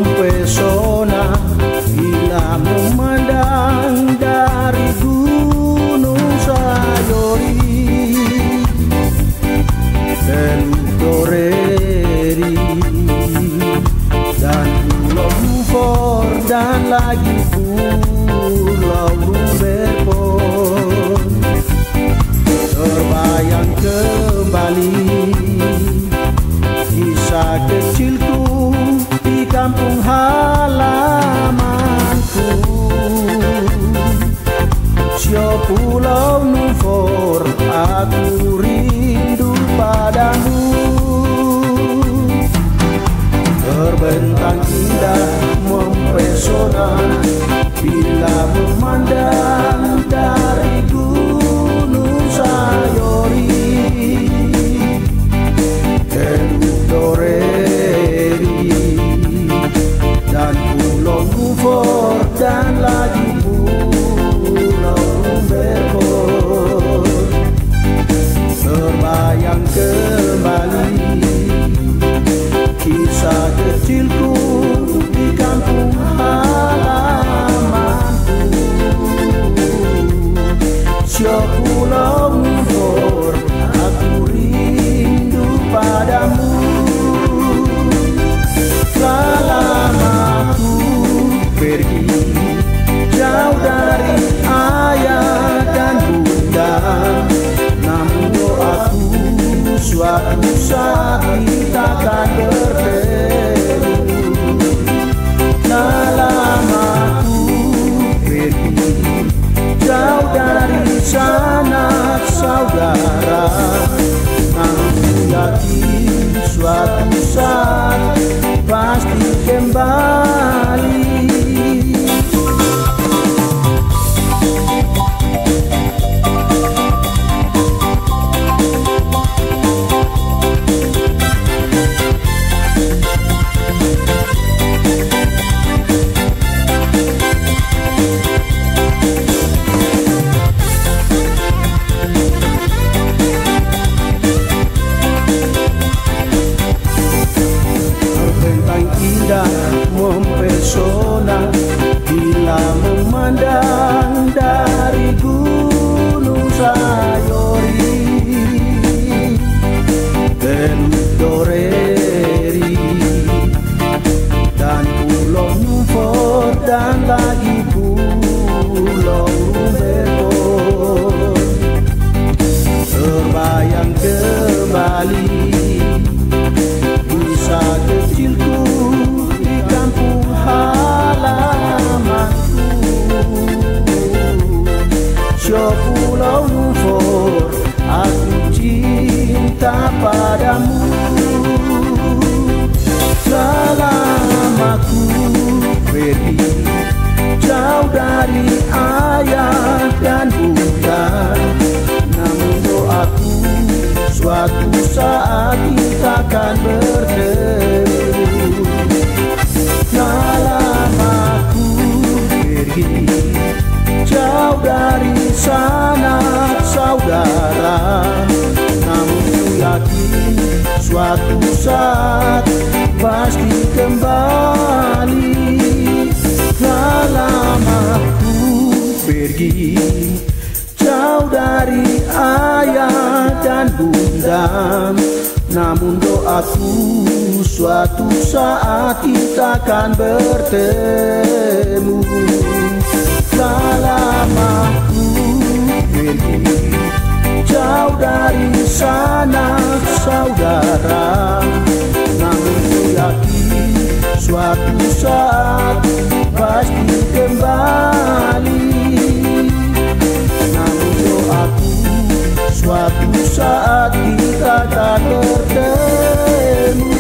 mempesona bila memandang dari Gunung Sayori dan Toreri dan Pulau Lumpur dan lagi Pulau Rumberpon. Terbayang kembali kisah kecilku di kampung halamanku. Sio Pulau Lumpur, aku rindu padamu. Terbentang indah mempesona bila memandang dari Gunung Sayori dan Toreri dan Pulau Lumpur dan lagi Pulau Rumberpon. Terbayang kembali kisah kecilku di kampung halamanku. Sio Pulau Lumpur, aku rindu padamu. Selama aku pergi jauh dari ayah dan bunda, namun doaku suatu saat kita akan bertemu. Selama aku pergi jauh dari sanak saudara, namun yakin suatu saat pasti kembali. Mempesona bila memandang dari Gunung Sayori dan Toreri dan Pulau Lumpur dan lagi Pulau Rumberpon. Terbayang kembali kisah kecilku di kampung halamanku. Sio Pulau Lumpur, aku cinta padamu. Selama aku pergi jauh dari ayah dan bunda, namun doaku suatu saat kita akan bertemu. Selama aku pergi jauh dari sanak saudara, namun yakin suatu saat pasti kembali. Selama aku pergi jauh dari ayah dan bunda, namun doaku suatu saat kita akan bertemu. Selama aku pergi jauh dari sanak saudara, namun yakin suatu saat pasti kembali. Namun doaku suatu saat kita akan bertemu.